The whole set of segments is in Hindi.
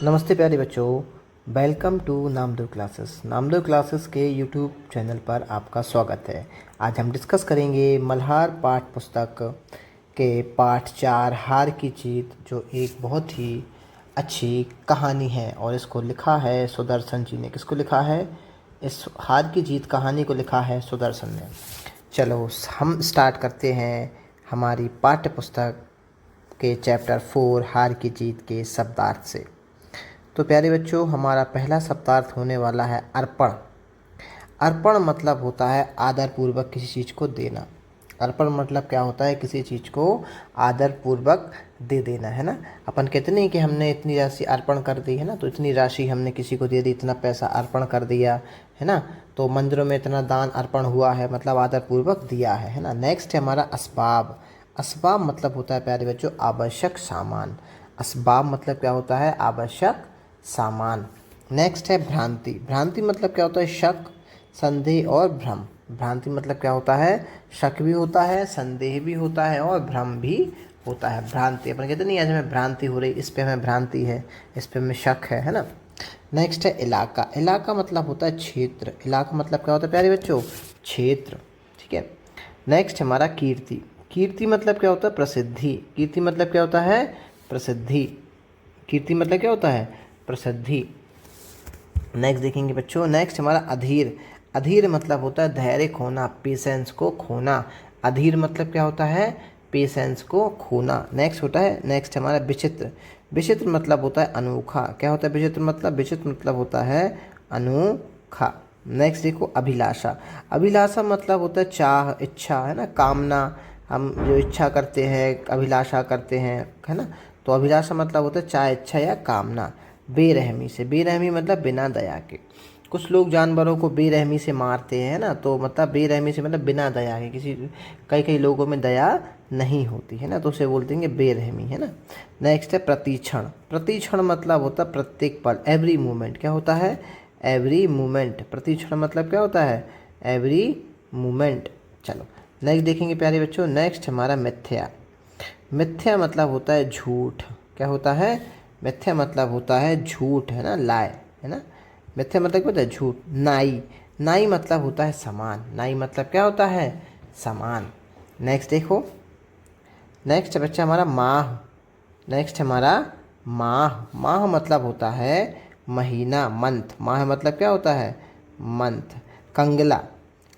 नमस्ते प्यारे बच्चों, welcome to Namdev Classes. Namdev Classes के यूट्यूब चैनल पर आपका स्वागत है। आज हम डिस्कस करेंगे मल्हार पाठ पुस्तक के पाठ 4 हार की जीत, जो एक बहुत ही अच्छी कहानी है और इसको लिखा है सुदर्शन जी ने। किसको लिखा है? इस हार की जीत कहानी को लिखा है सुदर्शन ने। चलो हम स्टार्ट करते हैं हमारी पाठ्य पुस्तक के चैप्टर 4 हार की जीत के शब्दार्थ से। तो प्यारे बच्चों, हमारा पहला शब्दार्थ होने वाला है अर्पण। अर्पण मतलब होता है आदर पूर्वक किसी चीज़ को देना। अर्पण मतलब क्या होता है? किसी चीज़ को आदर पूर्वक दे देना, है ना। अपन कहते नहीं कि हमने इतनी राशि अर्पण कर दी, है ना, तो इतनी राशि हमने किसी को दे दी, इतना पैसा अर्पण कर दिया, है ना। तो मंदिरों में इतना दान अर्पण हुआ है, मतलब आदर पूर्वक दिया है ना। नेक्स्ट है हमारा असबाब। असबाब मतलब होता है प्यारे बच्चों आवश्यक सामान। असबाब मतलब क्या होता है? आवश्यक सामान। नेक्स्ट है भ्रांति। भ्रांति मतलब क्या होता है? शक, संदेह और भ्रम। भ्रांति मतलब क्या होता है? शक भी होता है, संदेह भी होता है और भ्रम भी होता है। भ्रांति अपन कहते नहीं आज हमें भ्रांति हो रही, इस पे हमें भ्रांति है, इस पे हमें शक है ना। नेक्स्ट है इलाका। इलाका मतलब होता है क्षेत्र। इलाका मतलब क्या होता है प्यारे बच्चों? क्षेत्र, ठीक है। नेक्स्ट हमारा कीर्ति। कीर्ति मतलब क्या होता है? प्रसिद्धि। कीर्ति मतलब क्या होता है? प्रसिद्धि। कीर्ति मतलब क्या होता है? प्रसिद्धि। नेक्स्ट देखेंगे बच्चों, नेक्स्ट हमारा अधीर। अधीर मतलब होता है धैर्य खोना, पेशेंस को खोना। अधीर मतलब क्या होता है? पेशेंस को खोना। नेक्स्ट होता है, नेक्स्ट हमारा विचित्र। विचित्र मतलब होता है अनोखा। क्या होता है विचित्र मतलब? विचित्र मतलब होता है अनोखा। नेक्स्ट देखो अभिलाषा। अभिलाषा मतलब होता है चाह, इच्छा, है ना, कामना। हम जो इच्छा करते हैं, अभिलाषा करते हैं, है ना। तो अभिलाषा मतलब होता है चाह, इच्छा या कामना। बेरहमी से। बेरहमी मतलब बिना दया के। कुछ लोग जानवरों को बेरहमी से मारते हैं ना, तो मतलब बेरहमी से मतलब बिना दया के। किसी कई कई लोगों में दया नहीं होती है ना, तो उसे बोलते हैं बेरहमी, है ना। नेक्स्ट है प्रतीक्षण। प्रतीक्षण मतलब होता है प्रत्येक पल, एवरी मोमेंट। क्या होता है? Every moment. प्रतीक्षण मतलब क्या होता है? Every moment. चलो नेक्स्ट देखेंगे प्यारे बच्चों, नेक्स्ट हमारा मिथ्या। मिथ्या मतलब होता है झूठ। क्या होता है? मिथ्या मतलब होता है झूठ, है ना, लाए, है ना। मिथ्या मतलब क्या होता है? झूठ। नाई। नाई मतलब होता है समान। नाई मतलब क्या होता है? समान। नेक्स्ट देखो, नेक्स्ट बच्चा हमारा माह। नेक्स्ट हमारा माह। माह मतलब होता है महीना, मंथ। माह मतलब क्या होता है? मंथ। कंगला।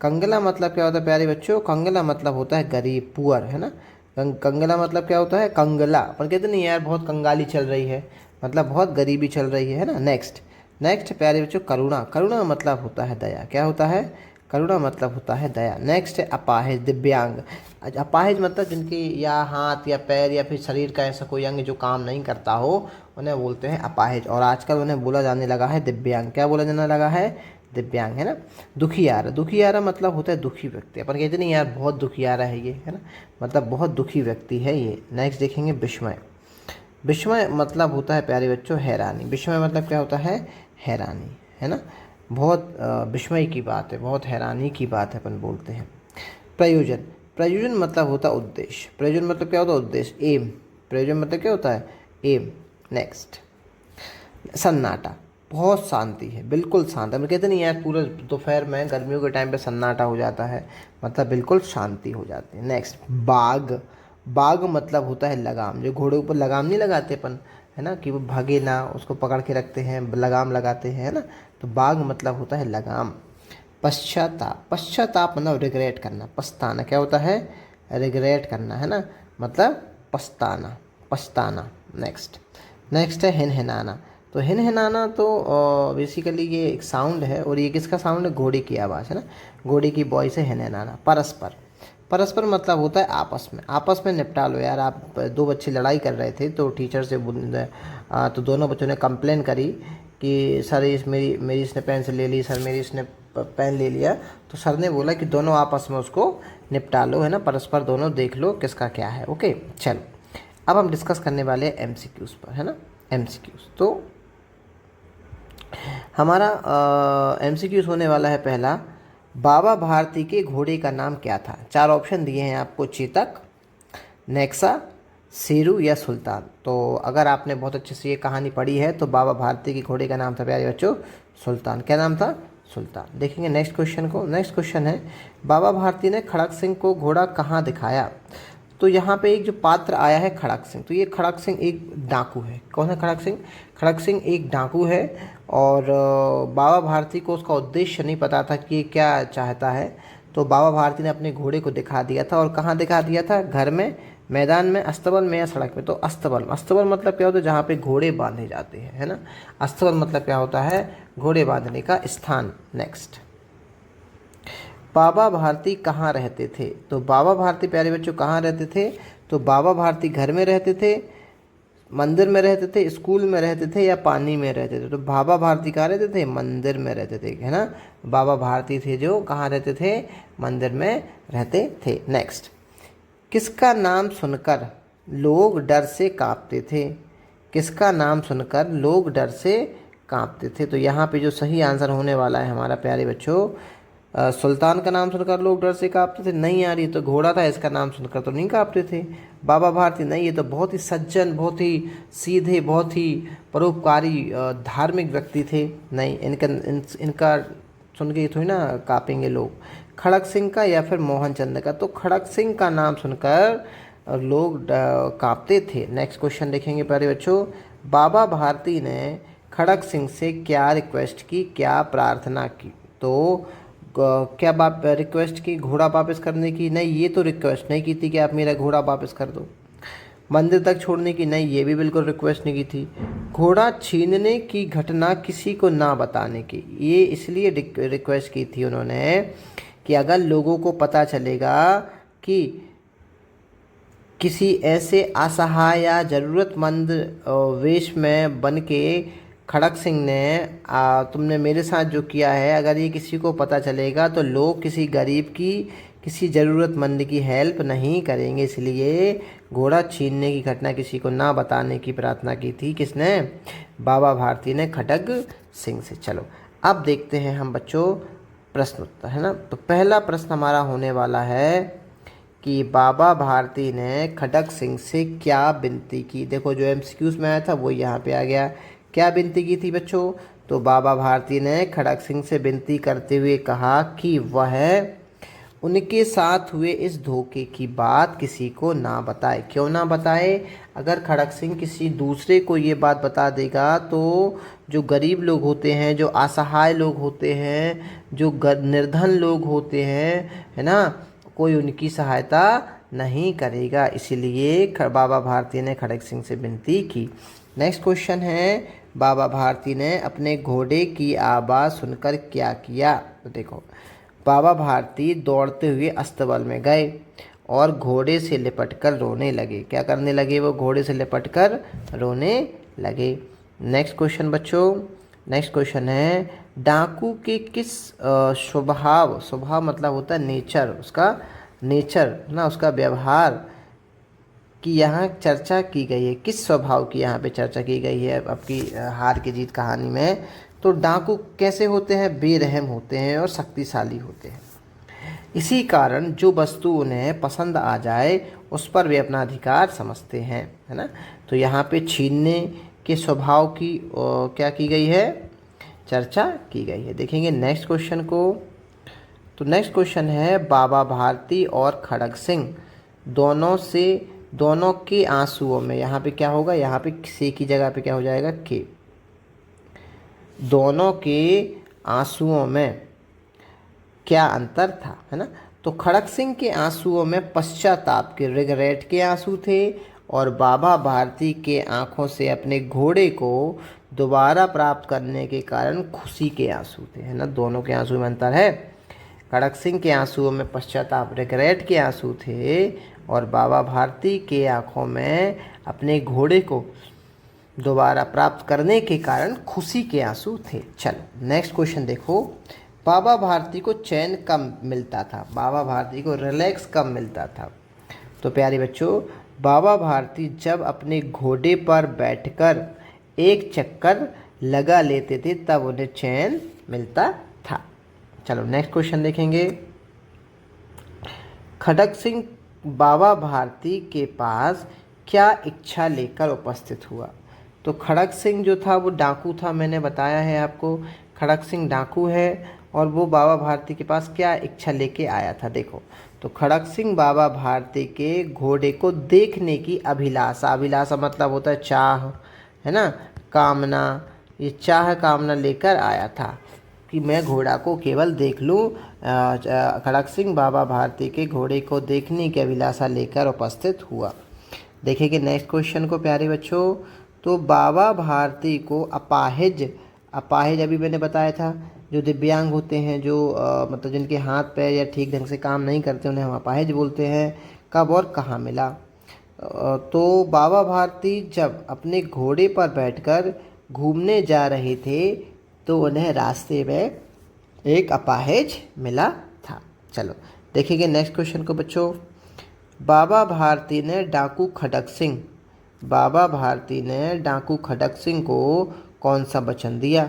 कंगला मतलब क्या होता है प्यारे बच्चों? कंगला मतलब होता है गरीब, पुअर, है ना। कंगला मतलब क्या होता है? कंगला। पर कहते नहीं यार बहुत कंगाली चल रही है, मतलब बहुत गरीबी चल रही है ना। नेक्स्ट, नेक्स्ट प्यारे बच्चों करुणा। करुणा मतलब होता है दया। क्या होता है? करुणा मतलब होता है दया। नेक्स्ट है अपाहिज, दिव्यांग। अपाहिज मतलब जिनकी या हाथ या पैर या फिर शरीर का ऐसा कोई अंग जो काम नहीं करता हो, उन्हें बोलते हैं अपाहिज। और आजकल उन्हें बोला जाने लगा है दिव्यांग। क्या बोला जाने लगा है? दिव्यांग, है ना। दुखियारा। दुखियारा मतलब होता है दुखी व्यक्ति। अपन कहते नहीं यार बहुत दुखियारा है ये, है ना, मतलब बहुत दुखी व्यक्ति है ये। नेक्स्ट देखेंगे विस्मय। विस्मय मतलब होता है प्यारे बच्चों हैरानी। विस्मय मतलब क्या होता है? हैरानी, है ना। बहुत विस्मय की बात है, बहुत हैरानी की बात है अपन बोलते हैं। प्रयोजन। प्रयोजन मतलब होता है उद्देश्य। प्रयोजन मतलब क्या होता है? उद्देश्य, एम। प्रयोजन मतलब क्या होता है? एम। नेक्स्ट सन्नाटा। बहुत शांति है, बिल्कुल शांत है। मैं कहते नहीं यार पूरे दोपहर में गर्मियों के टाइम पे सन्नाटा हो जाता है, मतलब बिल्कुल शांति हो जाती है। नेक्स्ट बाग। बाग मतलब होता है लगाम। जो घोड़े ऊपर लगाम नहीं लगाते अपन, है ना, कि वो भागे ना, उसको पकड़ के रखते हैं, लगाम लगाते हैं, है ना। तो बाग मतलब होता है लगाम। पश्चाताप। पश्चाताप मतलब रिग्रेट करना, पछताना। क्या होता है? रिग्रेट करना, है ना, मतलब पछताना, पछताना। नेक्स्ट, नेक्स्ट है हिनहिनाना। तो हिनहिनाना तो बेसिकली ये एक साउंड है, और ये किसका साउंड है? घोड़े की आवाज़, है ना, घोड़े की वॉइस है हिनहिनाना। परस्पर। परस्पर मतलब होता है आपस में। आपस में निपटा लो यार। आप दो बच्चे लड़ाई कर रहे थे तो टीचर से तो दोनों बच्चों ने कंप्लेन करी कि सर इस मेरी इसने पेंसिल ले ली, सर मेरी इसने पेन ले लिया। तो सर ने बोला कि दोनों आपस में उसको निपटा लो, है ना, परस्पर दोनों देख लो किसका क्या है। ओके चलो, अब हम डिस्कस करने वाले हैं एमसीक्यूज़ पर, है ना। एमसीक्यूज़ तो हमारा एमसीक्यूज़ होने वाला है पहला, बाबा भारती के घोड़े का नाम क्या था? 4 ऑप्शन दिए हैं आपको, चेतक, नेक्सा, शेरू या सुल्तान। तो अगर आपने बहुत अच्छे से ये कहानी पढ़ी है तो बाबा भारती के घोड़े का नाम था प्यारे बच्चों सुल्तान। क्या नाम था? सुल्तान। देखेंगे नेक्स्ट क्वेश्चन को। नेक्स्ट क्वेश्चन है, बाबा भारती ने खड़क सिंह को घोड़ा कहाँ दिखाया? तो यहाँ पे एक जो पात्र आया है खड़क सिंह, तो ये खड़क सिंह एक डाकू है। कौन है खड़क सिंह? खड़क सिंह एक डाकू है और बाबा भारती को उसका उद्देश्य नहीं पता था कि ये क्या चाहता है। तो बाबा भारती ने अपने घोड़े को दिखा दिया था। और कहाँ दिखा दिया था? घर में, मैदान में, अस्तबल में या सड़क पे? तो अस्तबल। अस्तबल मतलब क्या होता है? जहाँ पे घोड़े बांधे जाते हैं, है ना। अस्तबल मतलब क्या होता है? घोड़े बांधने का स्थान। नेक्स्ट, बाबा भारती कहाँ रहते थे? तो बाबा भारती प्यारे बच्चों कहाँ रहते थे? तो बाबा भारती घर में रहते थे, मंदिर में रहते थे, स्कूल में रहते थे या पानी में रहते थे? तो बाबा भारती कहाँ रहते थे? मंदिर में रहते थे, है ना। बाबा भारती थे जो कहाँ रहते थे? मंदिर में रहते थे। नेक्स्ट, किसका नाम सुनकर लोग डर से कांपते थे? किसका नाम सुनकर लोग डर से कांपते थे? तो यहाँ पे जो सही आंसर होने वाला है हमारा प्यारे बच्चों, सुल्तान का नाम सुनकर लोग डर से कांपते थे। नहीं यार, ये तो घोड़ा था, इसका नाम सुनकर तो नहीं कांपते थे। बाबा भारती नहीं, ये तो बहुत ही सज्जन, बहुत ही सीधे, बहुत ही परोपकारी धार्मिक व्यक्ति थे। नहीं, इनका सुन के थोड़ी ना कांपेंगे लोग। खड़क सिंह का या फिर मोहन चंद का? तो खड़क सिंह का नाम सुनकर लोग कांपते थे। नेक्स्ट क्वेश्चन देखेंगे प्यारे बच्चों, बाबा भारती ने खड़क सिंह से क्या रिक्वेस्ट की, क्या प्रार्थना की? तो क्या बाप रिक्वेस्ट की? घोड़ा वापस करने की? नहीं, ये तो रिक्वेस्ट नहीं की थी कि आप मेरा घोड़ा वापस कर दो। मंदिर तक छोड़ने की? नहीं, ये भी बिल्कुल रिक्वेस्ट नहीं की थी। घोड़ा छीनने की घटना किसी को ना बताने की, ये इसलिए रिक्वेस्ट की थी उन्होंने कि अगर लोगों को पता चलेगा कि किसी ऐसे असहाय या ज़रूरतमंद वेश में बन के खड़क सिंह ने तुमने मेरे साथ जो किया है, अगर ये किसी को पता चलेगा तो लोग किसी गरीब की, किसी ज़रूरतमंद की हेल्प नहीं करेंगे। इसलिए घोड़ा छीनने की घटना किसी को ना बताने की प्रार्थना की थी। किसने? बाबा भारती ने खड़क सिंह से। चलो अब देखते हैं हम बच्चों प्रश्न उत्तर, है ना। तो पहला प्रश्न हमारा होने वाला है कि बाबा भारती ने खड़क सिंह से क्या विनती की? देखो जो एमसीक्यूज में आया था वो यहाँ पे आ गया। क्या विनती की थी बच्चों? तो बाबा भारती ने खड़क सिंह से विनती करते हुए कहा कि वह उनके साथ हुए इस धोखे की बात किसी को ना बताए। क्यों ना बताए? अगर खड़क सिंह किसी दूसरे को ये बात बता देगा तो जो गरीब लोग होते हैं, जो असहाय लोग होते हैं, जो निर्धन लोग होते हैं, है ना, कोई उनकी सहायता नहीं करेगा। इसलिए बाबा भारती ने खड़क सिंह से विनती की। नेक्स्ट क्वेश्चन है, बाबा भारती ने अपने घोड़े की आवाज़ सुनकर क्या किया? तो देखो, बाबा भारती दौड़ते हुए अस्तबल में गए और घोड़े से लिपटकर रोने लगे। क्या करने लगे? वो घोड़े से लिपटकर रोने लगे। नेक्स्ट क्वेश्चन बच्चों, नेक्स्ट क्वेश्चन है, डाकू के किस स्वभाव, स्वभाव मतलब होता है नेचर, उसका नेचर ना, उसका व्यवहार की यहाँ चर्चा की गई है? किस स्वभाव की यहाँ पे चर्चा की गई है आपकी हार की जीत कहानी में? तो डाकू कैसे होते हैं? बेरहम होते हैं और शक्तिशाली होते हैं। इसी कारण जो वस्तु उन्हें पसंद आ जाए उस पर वे अपना अधिकार समझते हैं, है ना। तो यहाँ पे छीनने के स्वभाव की क्या की गई है? चर्चा की गई है। देखेंगे नेक्स्ट क्वेश्चन को। तो नेक्स्ट क्वेश्चन है, बाबा भारती और खड़क सिंह दोनों के आंसुओं में, यहाँ पे क्या होगा? यहाँ पे से की जगह पे क्या हो जाएगा? के। दोनों के आंसुओं में क्या अंतर था, है ना। तो खड़क सिंह के आंसुओं में पश्चाताप के, रिग्रेट के आंसू थे और बाबा भारती के आंखों से अपने घोड़े को दोबारा प्राप्त करने के कारण खुशी के आंसू थे, है ना। दोनों के आंसू में अंतर है। खड़क सिंह के आंसुओं में पश्चाताप, रिग्रेट के आंसू थे और बाबा भारती के आंखों में अपने घोड़े को दोबारा प्राप्त करने के कारण खुशी के आंसू थे। चलो नेक्स्ट क्वेश्चन देखो, बाबा भारती को चैन कब मिलता था? बाबा भारती को रिलैक्स कब मिलता था? तो प्यारे बच्चों, बाबा भारती जब अपने घोड़े पर बैठकर एक चक्कर लगा लेते थे तब उन्हें चैन मिलता था। चलो नेक्स्ट क्वेश्चन देखेंगे, खड़क सिंह बाबा भारती के पास क्या इच्छा लेकर उपस्थित हुआ। तो खड़ग सिंह जो था वो डाकू था, मैंने बताया है आपको। खड़ग सिंह डाकू है और वो बाबा भारती के पास क्या इच्छा लेके आया था, देखो। तो खड़ग सिंह बाबा भारती के घोड़े को देखने की अभिलाषा, अभिलाषा मतलब होता है चाह, है ना, कामना, ये चाह कामना लेकर आया था कि मैं घोड़ा को केवल देख लूं। खड़ग सिंह बाबा भारती के घोड़े को देखने की अभिलाषा लेकर उपस्थित हुआ। देखेंगे नेक्स्ट क्वेश्चन को प्यारे बच्चों। तो बाबा भारती को अपाहिज, अपाहिज अभी मैंने बताया था, जो दिव्यांग होते हैं, जो मतलब जिनके हाथ पैर या ठीक ढंग से काम नहीं करते, उन्हें हम अपाहिज बोलते हैं, कब और कहाँ मिला। तो बाबा भारती जब अपने घोड़े पर बैठकर घूमने जा रहे थे तो उन्हें रास्ते में एक अपाहिज मिला था। चलो देखेंगे नेक्स्ट क्वेश्चन को बच्चों। बाबा भारती ने डाकू खड़ग सिंह, बाबा भारती ने डाकू खड़ग सिंह को कौन सा वचन दिया।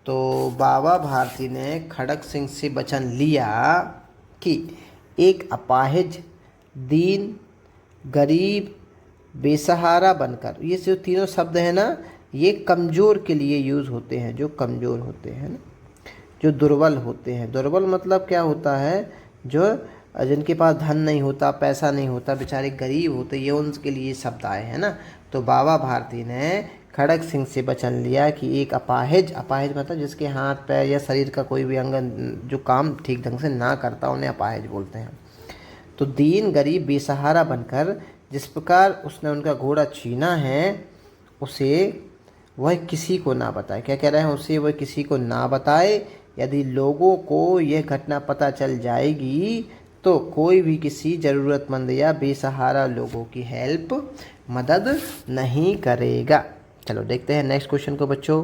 तो बाबा भारती ने खड़ग सिंह से वचन लिया कि एक अपाहिज, दीन, गरीब, बेसहारा बनकर, ये जो तीनों शब्द हैं ना, ये कमज़ोर के लिए यूज़ होते हैं, जो कमज़ोर होते हैं ना, जो दुर्बल होते हैं। दुर्बल मतलब क्या होता है, जो जिनके पास धन नहीं होता, पैसा नहीं होता, बेचारे गरीब होते, ये उनके लिए शब्द आए हैं ना। तो बाबा भारती ने खड़ग सिंह से वचन लिया कि एक अपाहिज, अपाहिज मतलब जिसके हाथ पैर या शरीर का कोई भी अंग जो काम ठीक ढंग से ना करता, उन्हें अपाहिज बोलते हैं। तो दीन, गरीब, बेसहारा बनकर जिस प्रकार उसने उनका घोड़ा छीना है, उसे वह किसी को ना बताए। क्या कह रहे हैं, उसे वह किसी को ना बताए। यदि लोगों को यह घटना पता चल जाएगी तो कोई भी किसी ज़रूरतमंद या बेसहारा लोगों की हेल्प, मदद नहीं करेगा। चलो देखते हैं नेक्स्ट क्वेश्चन को बच्चों।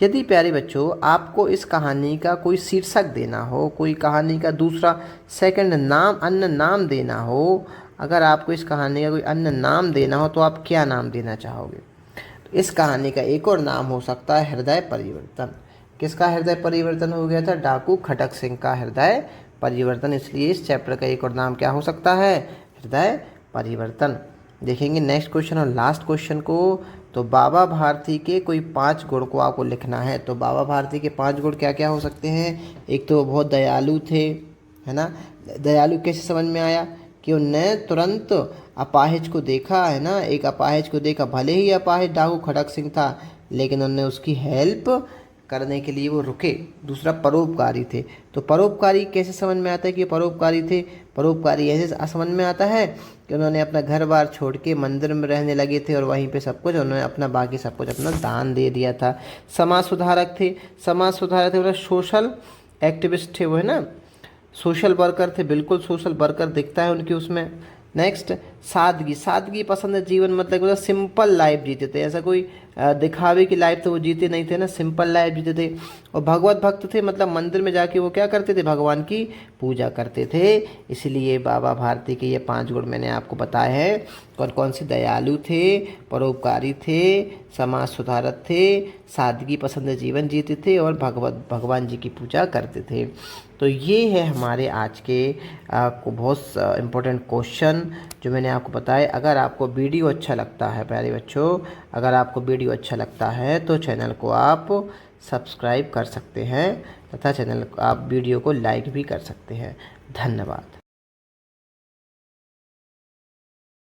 यदि प्यारे बच्चों आपको इस कहानी का कोई शीर्षक देना हो, कोई कहानी का दूसरा सेकंड नाम, अन्य नाम देना हो, अगर आपको इस कहानी का कोई अन्य नाम देना हो तो आप क्या नाम देना चाहोगे। तो इस कहानी का एक और नाम हो सकता है हृदय परिवर्तन। किसका हृदय परिवर्तन हो गया था, डाकू खड़ग सिंह का हृदय परिवर्तन। इसलिए इस चैप्टर का एक और नाम क्या हो सकता है, हृदय परिवर्तन। देखेंगे नेक्स्ट क्वेश्चन और लास्ट क्वेश्चन को। तो बाबा भारती के कोई 5 गुण को आपको लिखना है। तो बाबा भारती के 5 गुण क्या क्या हो सकते हैं। एक तो बहुत दयालु थे, है ना। दयालु कैसे समझ में आया कि उनने तुरंत अपाहिज को देखा, है ना, एक अपाहिज को देखा, भले ही अपाहिज डाकू खड़ग सिंह था, लेकिन उन्होंने उसकी हेल्प करने के लिए वो रुके। दूसरा परोपकारी थे। तो परोपकारी कैसे समझ में आता है कि परोपकारी थे। परोपकारी ऐसे समझ में आता है कि उन्होंने अपना घर बार छोड़ के मंदिर में रहने लगे थे और वहीं पे सब कुछ उन्होंने अपना, बाकी सब कुछ अपना दान दे दिया था। समाज सुधारक थे। समाज सुधारक थे मतलब सोशल एक्टिविस्ट थे वो, है ना, सोशल वर्कर थे, बिल्कुल सोशल वर्कर दिखता है उनकी उसमें। नेक्स्ट सादगी, सादगी पसंद है जीवन, मतलब सिंपल लाइफ जीते थे। ऐसा कोई दिखावे की लाइफ तो वो जीते नहीं थे ना, सिंपल लाइफ जीते थे। और भगवत भक्त थे, मतलब मंदिर में जाके वो क्या करते थे, भगवान की पूजा करते थे। इसलिए बाबा भारती के ये 5 गुण मैंने आपको बताए हैं। कौन कौन से, दयालु थे, परोपकारी थे, समाज सुधारक थे, सादगी पसंद जीवन जीते थे और भगवान जी की पूजा करते थे। तो ये है हमारे आज के को बहुत इम्पोर्टेंट क्वेश्चन जो मैंने आपको बताया। अगर आपको वीडियो अच्छा लगता है प्यारे बच्चों, अगर आपको वीडियो अच्छा लगता है तो चैनल को आप सब्सक्राइब कर सकते हैं तथा चैनल आप वीडियो को लाइक भी कर सकते हैं। धन्यवाद।